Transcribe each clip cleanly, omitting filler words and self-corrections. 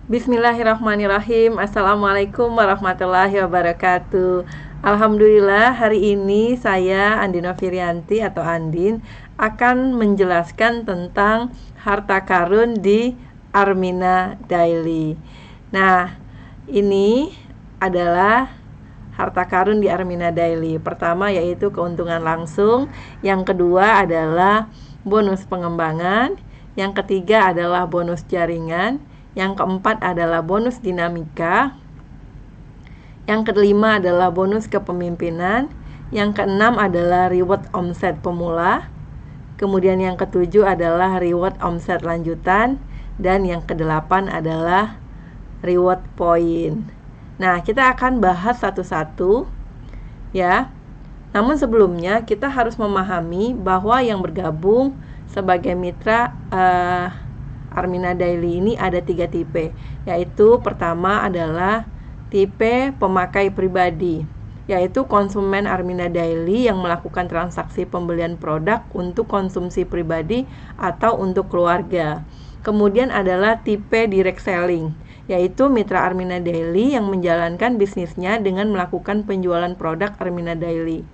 Bismillahirrahmanirrahim. Assalamualaikum warahmatullahi wabarakatuh. Alhamdulillah, hari ini saya Andina Firianti atau Andin akan menjelaskan tentang harta karun di Armina Daily. Nah, ini adalah harta karun di Armina Daily. Pertama yaitu keuntungan langsung, yang kedua adalah bonus pengembangan, yang ketiga adalah bonus jaringan, yang keempat adalah bonus dinamika, yang kelima adalah bonus kepemimpinan, yang keenam adalah reward omset pemula, kemudian yang ketujuh adalah reward omset lanjutan, dan yang kedelapan adalah reward point. Nah, kita akan bahas satu-satu ya. Namun sebelumnya kita harus memahami bahwa yang bergabung sebagai mitra Armina Daily ini ada 3 tipe, yaitu pertama adalah tipe pemakai pribadi, yaitu konsumen Armina Daily yang melakukan transaksi pembelian produk untuk konsumsi pribadi atau untuk keluarga. Kemudian adalah tipe direct selling, yaitu mitra Armina Daily yang menjalankan bisnisnya dengan melakukan penjualan produk Armina Daily.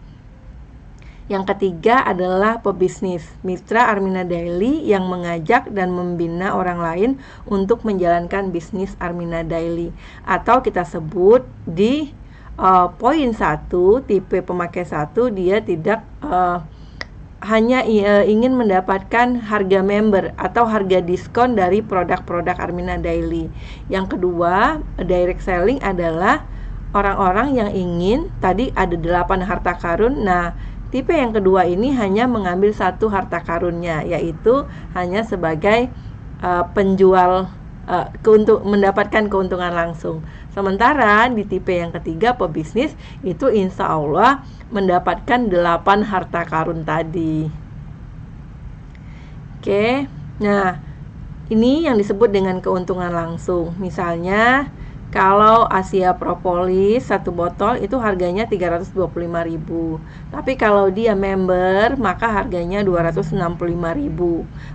Yang ketiga adalah pebisnis, mitra Armina Daily yang mengajak dan membina orang lain untuk menjalankan bisnis Armina Daily, atau kita sebut di poin 1, tipe pemakai 1, dia tidak hanya ingin mendapatkan harga member atau harga diskon dari produk-produk Armina Daily. Yang kedua, direct selling adalah orang-orang yang ingin, tadi ada 8 harta karun. Nah, tipe yang kedua ini hanya mengambil satu harta karunnya, yaitu hanya sebagai penjual untuk mendapatkan keuntungan langsung. Sementara di tipe yang ketiga, pebisnis, itu insya Allah mendapatkan 8 harta karun tadi. Oke, nah ini yang disebut dengan keuntungan langsung. Misalnya kalau Asia Propolis 1 botol itu harganya 325.000. Tapi kalau dia member maka harganya 265.000.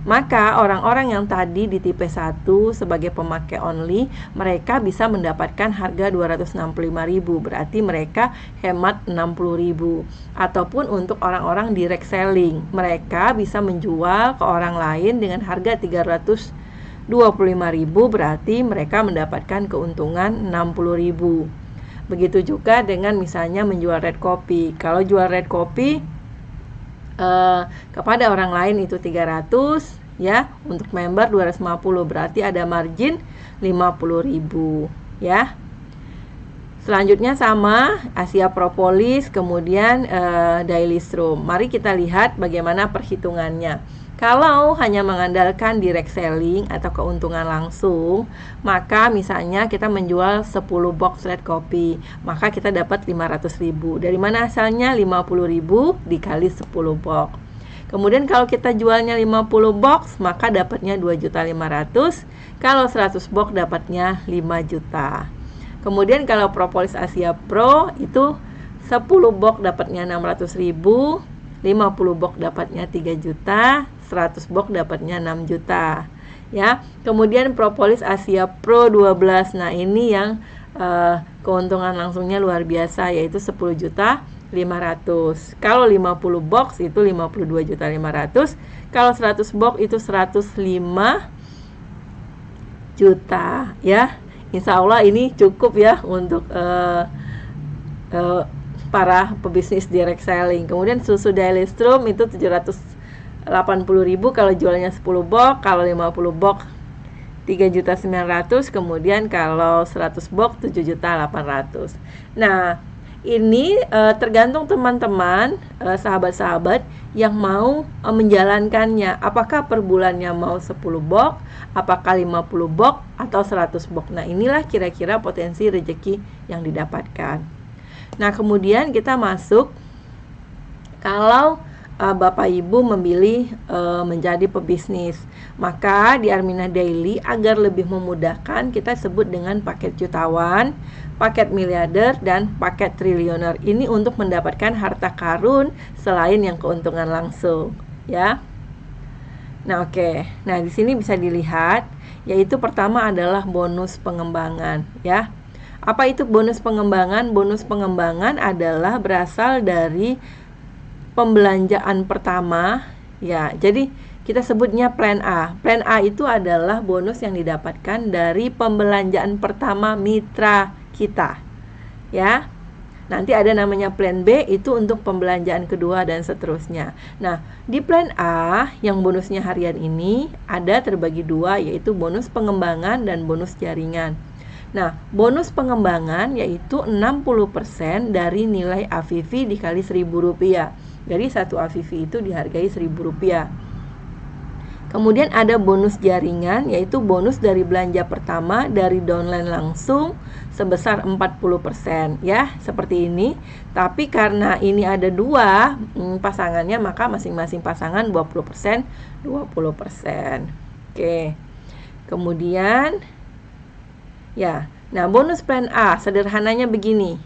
Maka orang-orang yang tadi di tipe 1 sebagai pemakai only, mereka bisa mendapatkan harga 265.000. Berarti mereka hemat 60.000. Ataupun untuk orang-orang direct selling, mereka bisa menjual ke orang lain dengan harga 325.000, berarti mereka mendapatkan keuntungan 60.000. Begitu juga dengan misalnya menjual red coffee. Kalau jual red coffee kepada orang lain itu 300 ya, untuk member 250, berarti ada margin 50.000 ya. Selanjutnya sama Asia Propolis, kemudian Daily Strom. Mari kita lihat bagaimana perhitungannya. Kalau hanya mengandalkan direct selling atau keuntungan langsung, maka misalnya kita menjual 10 box red coffee, maka kita dapat 500.000. Dari mana asalnya? 50.000 dikali 10 box. Kemudian kalau kita jualnya 50 box, maka dapatnya 2.500.000. Kalau 100 box dapatnya 5 juta. Kemudian kalau Propolis Asia Pro itu 10 box dapatnya 600.000, 50 box dapatnya 3 juta, 100 box dapatnya 6 juta ya. Kemudian Propolis Asia Pro 12. Nah, ini yang keuntungan langsungnya luar biasa, yaitu 10.500.000. Kalau 50 box itu 52.500.000. Kalau 100 box itu 105 juta ya. Insya Allah ini cukup ya untuk para pebisnis direct selling. Kemudian susu Daily Strom itu 780.000 kalau jualnya 10 box, kalau 50 box 3.900.000, kemudian kalau 100 box 7.800.000. Nah, ini tergantung teman-teman, sahabat-sahabat yang mau menjalankannya. Apakah per bulannya mau 10 box, apakah 50 box atau 100 box. Nah, inilah kira-kira potensi rezeki yang didapatkan. Nah, kemudian kita masuk, kalau Bapak Ibu memilih menjadi pebisnis, maka di Armina Daily agar lebih memudahkan kita sebut dengan paket jutawan, paket miliarder, dan paket triliuner. Ini untuk mendapatkan harta karun selain yang keuntungan langsung ya. Nah, oke. Nah, di sini bisa dilihat, yaitu pertama adalah bonus pengembangan, ya. Apa itu bonus pengembangan? Bonus pengembangan adalah berasal dari pembelanjaan pertama, ya. Jadi kita sebutnya plan A. Plan A itu adalah bonus yang didapatkan dari pembelanjaan pertama mitra kita, ya. Nanti ada namanya plan B, itu untuk pembelanjaan kedua dan seterusnya. Nah, di plan A yang bonusnya harian ini ada terbagi dua, yaitu bonus pengembangan dan bonus jaringan. Nah, bonus pengembangan yaitu 60% dari nilai AVV dikali Rp1.000. Jadi satu AVV itu dihargai Rp1.000. Kemudian ada bonus jaringan, yaitu bonus dari belanja pertama dari downline langsung sebesar 40%, ya, seperti ini. Tapi karena ini ada dua pasangannya, maka masing-masing pasangan 20%, 20%. Oke. Kemudian ya, nah bonus plan A sederhananya begini.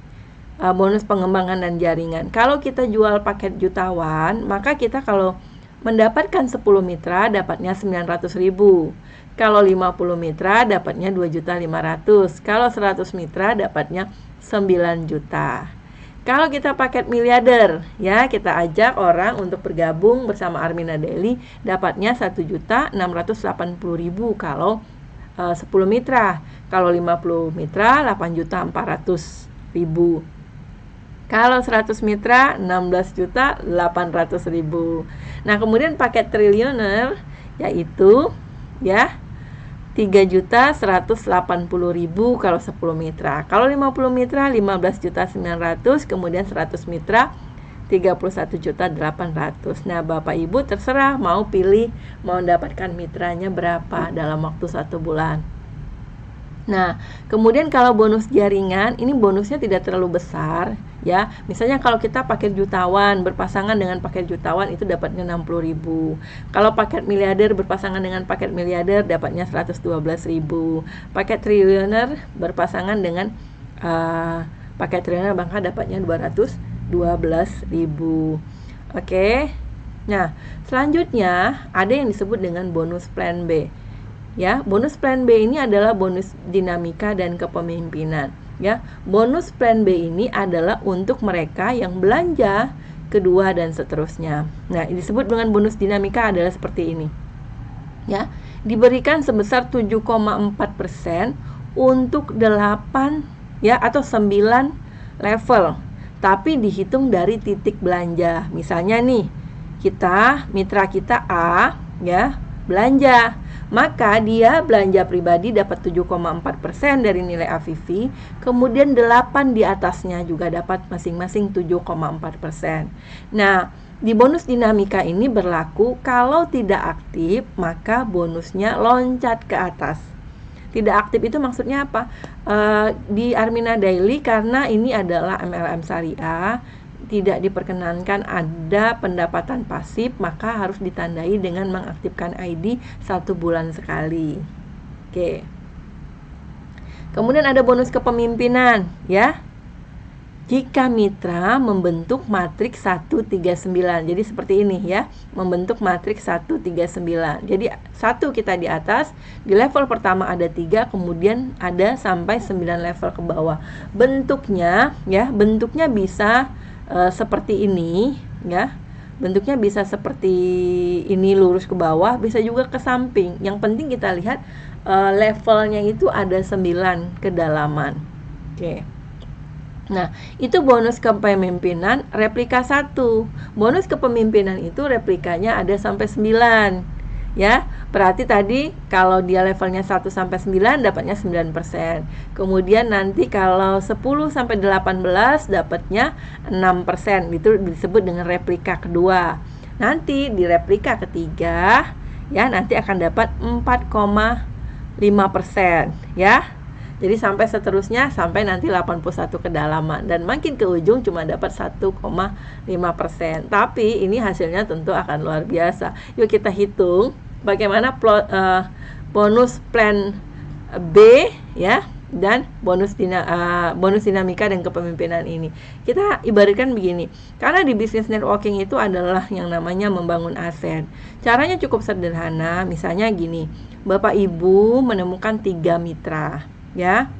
Bonus pengembangan dan jaringan. Kalau kita jual paket jutawan, maka kita kalau mendapatkan 10 mitra dapatnya 900.000. Kalau 50 mitra dapatnya 2.500.000. Kalau 100 mitra dapatnya 9 juta. Kalau kita paket miliarder, ya, kita ajak orang untuk bergabung bersama Armina Daily, dapatnya 1.680.000 kalau 10 mitra. Kalau 50 mitra 8.400.000. Kalau 100 mitra 16.800.000. Nah, kemudian paket triliuner yaitu ya 3.180.000 kalau 10 mitra. Kalau 50 mitra 15.900.000, kemudian 100 mitra 31.800.000. Nah, Bapak Ibu terserah mau pilih mau mendapatkan mitranya berapa dalam waktu 1 bulan. Nah, kemudian kalau bonus jaringan, ini bonusnya tidak terlalu besar, ya. Misalnya kalau kita paket jutawan berpasangan dengan paket jutawan itu dapatnya 60.000. Kalau paket miliarder berpasangan dengan paket miliarder dapatnya 112.000. Paket triliuner berpasangan dengan paket triliuner maka dapatnya 212.000. Oke. Nah, selanjutnya ada yang disebut dengan bonus plan B. Ya, bonus plan B ini adalah bonus dinamika dan kepemimpinan. Ya, bonus plan B ini adalah untuk mereka yang belanja kedua dan seterusnya. Nah, disebut dengan bonus dinamika adalah seperti ini. Ya, diberikan sebesar 7,4% untuk 8 ya atau 9 level. Tapi dihitung dari titik belanja. Misalnya nih, mitra kita A ya, belanja. Maka dia belanja pribadi dapat 7,4% dari nilai AVV, kemudian 8 di atasnya juga dapat masing-masing 7,4%. Nah, di bonus dinamika ini berlaku kalau tidak aktif, maka bonusnya loncat ke atas. Tidak aktif itu maksudnya apa? Di Armina Daily karena ini adalah MLM syariah, tidak diperkenankan ada pendapatan pasif, maka harus ditandai dengan mengaktifkan ID 1 bulan sekali. Oke. Kemudian ada bonus kepemimpinan, ya. Jika mitra membentuk matriks 139. Jadi seperti ini ya, membentuk matriks 139. Jadi 1 kita di atas, di level pertama ada 3, kemudian ada sampai 9 level ke bawah. Bentuknya bisa seperti ini ya. Bentuknya bisa seperti ini lurus ke bawah, bisa juga ke samping. Yang penting kita lihat levelnya itu ada 9 kedalaman. Oke. Nah, itu bonus kepemimpinan replika 1. Bonus kepemimpinan itu replikanya ada sampai 9. Ya, berarti tadi kalau dia levelnya 1 sampai 9 dapatnya 9%. Kemudian nanti kalau 10 sampai 18 dapatnya 6%. Itu disebut dengan replika kedua. Nanti di replika ketiga ya nanti akan dapat 4,5% ya. Jadi sampai seterusnya sampai nanti 81 kedalaman dan makin ke ujung cuma dapat 1,5%. Tapi ini hasilnya tentu akan luar biasa. Yuk kita hitung bagaimana bonus plan B ya. dan bonus dinamika dan kepemimpinan ini. Kita ibaratkan begini, karena di bisnis networking itu adalah yang namanya membangun aset. Caranya cukup sederhana, misalnya gini, Bapak Ibu menemukan 3 mitra, ya.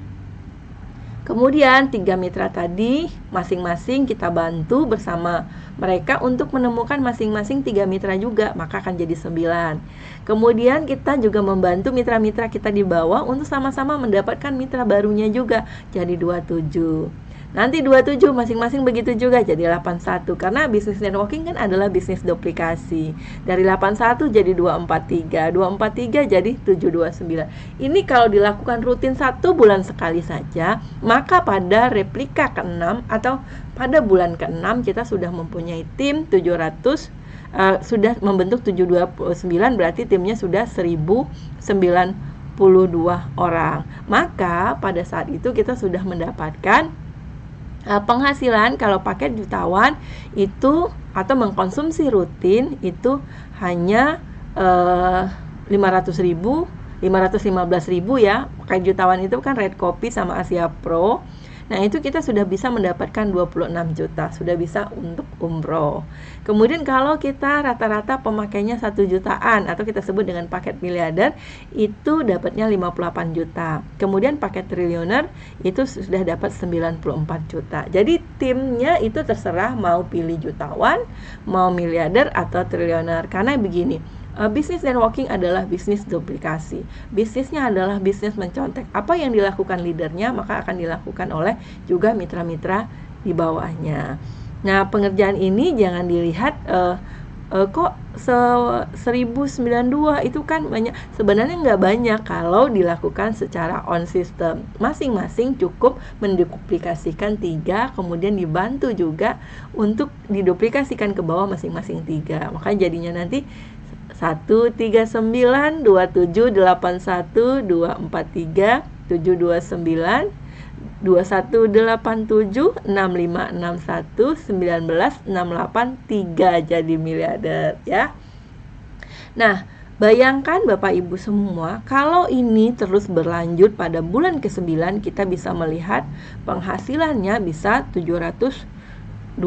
Kemudian 3 mitra tadi masing-masing kita bantu bersama mereka untuk menemukan masing-masing 3 mitra juga, maka akan jadi 9. Kemudian kita juga membantu mitra-mitra kita di bawah untuk sama-sama mendapatkan mitra barunya juga, jadi 27. Nanti 27 masing-masing begitu juga jadi 81, karena bisnis networking kan adalah bisnis duplikasi. Dari 81 jadi 243, 243 jadi 729. Ini kalau dilakukan rutin 1 bulan sekali saja, maka pada replika ke-6 atau pada bulan ke-6 kita sudah mempunyai tim 700, sudah membentuk 729, berarti timnya sudah 1092 orang. Maka pada saat itu kita sudah mendapatkan penghasilan kalau paket jutawan itu atau mengkonsumsi rutin itu hanya 500.000, 515.000 ya. Paket jutawan itu kan Red Kopi sama Asia Pro. Nah, itu kita sudah bisa mendapatkan 26 juta, sudah bisa untuk umroh. Kemudian kalau kita rata-rata pemakainya 1 jutaan atau kita sebut dengan paket miliarder, itu dapatnya 58 juta. Kemudian paket triliuner itu sudah dapat 94 juta. Jadi timnya itu terserah mau pilih jutawan, mau miliarder atau triliuner. Karena begini, bisnis networking adalah bisnis duplikasi. Bisnisnya adalah bisnis mencontek. Apa yang dilakukan leadernya, maka akan dilakukan oleh juga mitra-mitra di bawahnya. Nah, pengerjaan ini jangan dilihat kok 1092 itu kan banyak. Sebenarnya nggak banyak kalau dilakukan secara on system. Masing-masing cukup menduplikasikan 3, kemudian dibantu juga untuk diduplikasikan ke bawah masing-masing 3. Makanya jadinya nanti 139 27 81 243 729 2187 6561 19 68 3 jadi miliarder ya. Nah, bayangkan Bapak Ibu semua, kalau ini terus berlanjut pada bulan ke-9 kita bisa melihat penghasilannya bisa 726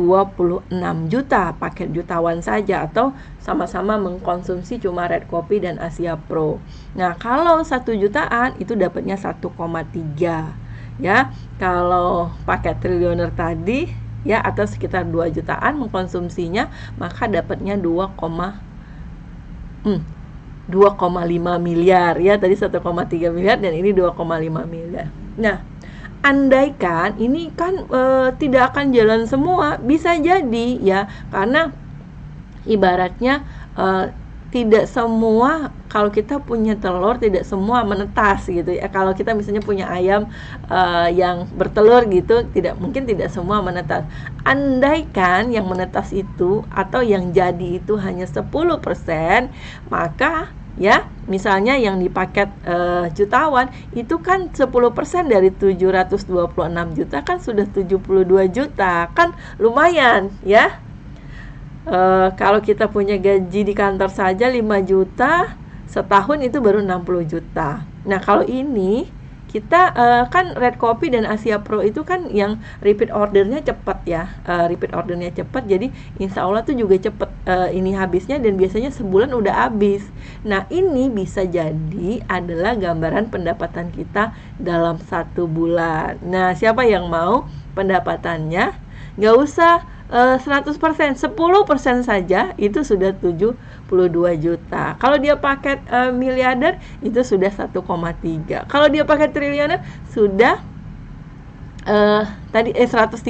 juta paket jutawan saja, atau sama-sama mengkonsumsi cuma Red Kopi dan Asia Pro. Nah, kalau 1 jutaan itu dapatnya 1,3 ya. Kalau paket triliuner tadi ya atau sekitar 2 jutaan mengkonsumsinya, maka dapatnya 2,5 miliar ya. Tadi 1,3 miliar dan ini 2,5 miliar. Nah, andaikan ini kan tidak akan jalan semua, bisa jadi ya, karena ibaratnya tidak semua, kalau kita punya telur tidak semua menetas gitu ya. Kalau kita misalnya punya ayam yang bertelur gitu, tidak semua menetas. Andaikan yang menetas itu atau yang jadi itu hanya 10%, maka ya, misalnya yang di paket jutawan itu kan 10% dari 726 juta kan sudah 72 juta, kan lumayan ya. Kalau kita punya gaji di kantor saja 5 juta, setahun itu baru 60 juta. Nah, kalau ini kita kan Red Kopi dan Asia Pro itu kan yang repeat ordernya cepat ya, jadi insya Allah tuh juga cepat ini habisnya, dan biasanya sebulan udah habis. Nah, ini bisa jadi adalah gambaran pendapatan kita dalam 1 bulan. Nah, siapa yang mau pendapatannya nggak usah 100%, 10% saja itu sudah 72 juta. Kalau dia paket miliarder itu sudah 1,3. Kalau dia paket triliuner sudah 135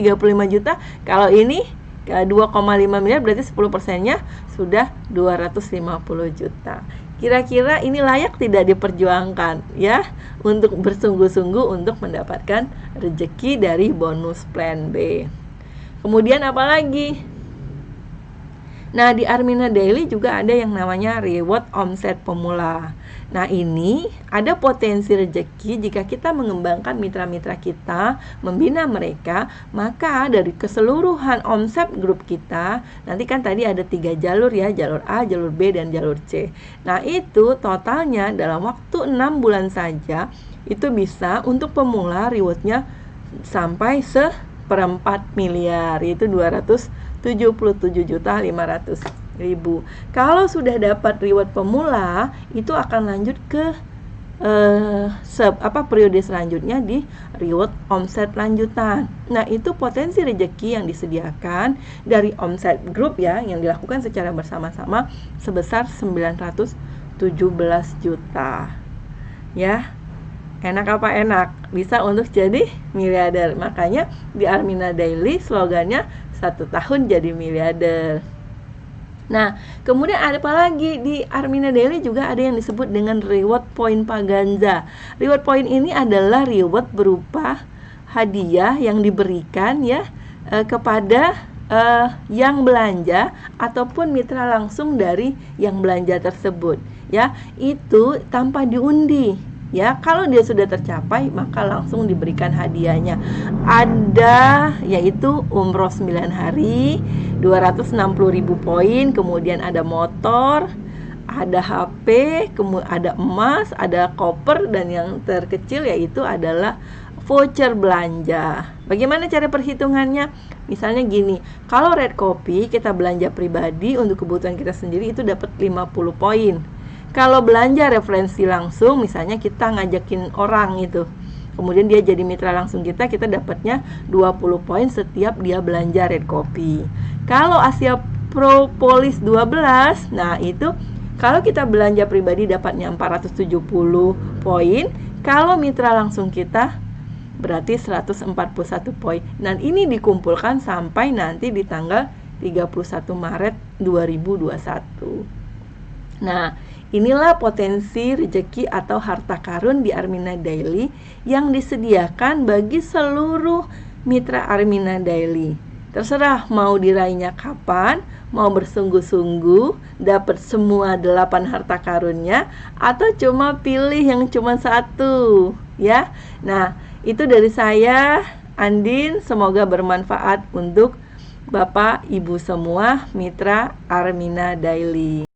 juta. Kalau ini 2,5 miliar berarti 10%-nya sudah 250 juta. Kira-kira ini layak tidak diperjuangkan ya, untuk bersungguh-sungguh untuk mendapatkan rezeki dari bonus plan B. Kemudian apa lagi? Nah, di Armina Daily juga ada yang namanya reward omset pemula. Nah, ini ada potensi rezeki jika kita mengembangkan mitra-mitra kita, membina mereka, maka dari keseluruhan omset grup kita, nanti kan tadi ada 3 jalur ya, jalur A, jalur B, dan jalur C. Nah, itu totalnya dalam waktu 6 bulan saja itu bisa untuk pemula rewardnya sampai 1/4 miliar, yaitu 277.500.000. Kalau sudah dapat reward pemula, itu akan lanjut ke periode selanjutnya di reward omset lanjutan. Nah, itu potensi rezeki yang disediakan dari omset grup ya, yang dilakukan secara bersama-sama sebesar 917 juta. Ya, enak apa enak? Bisa untuk jadi miliarder. Makanya di Armina Daily slogannya 1 tahun jadi miliarder. Nah, kemudian ada apa lagi? Di Armina Daily juga ada yang disebut dengan reward point Paganza. Reward point ini adalah reward berupa hadiah yang diberikan ya kepada yang belanja ataupun mitra langsung dari yang belanja tersebut. Ya, itu tanpa diundi. Ya, kalau dia sudah tercapai maka langsung diberikan hadiahnya. Ada yaitu umroh 9 hari, 260.000 poin, kemudian ada motor, ada HP, kemudian ada emas, ada koper, dan yang terkecil yaitu adalah voucher belanja. Bagaimana cara perhitungannya? Misalnya gini, kalau Red Kopi kita belanja pribadi untuk kebutuhan kita sendiri itu dapat 50 poin. Kalau belanja referensi langsung, misalnya kita ngajakin orang itu, kemudian dia jadi mitra langsung kita dapatnya 20 poin setiap dia belanja Red Kopi. Kalau Asia Propolis 12, nah itu kalau kita belanja pribadi dapatnya 470 poin, kalau mitra langsung kita berarti 141 poin. Dan ini dikumpulkan sampai nanti di tanggal 31 Maret 2021. Nah, inilah potensi rezeki atau harta karun di Armina Daily yang disediakan bagi seluruh mitra Armina Daily. Terserah mau diraihnya kapan, mau bersungguh-sungguh dapat semua 8 harta karunnya atau cuma pilih yang cuma 1 ya. Nah, itu dari saya Andin, semoga bermanfaat untuk Bapak Ibu semua mitra Armina Daily.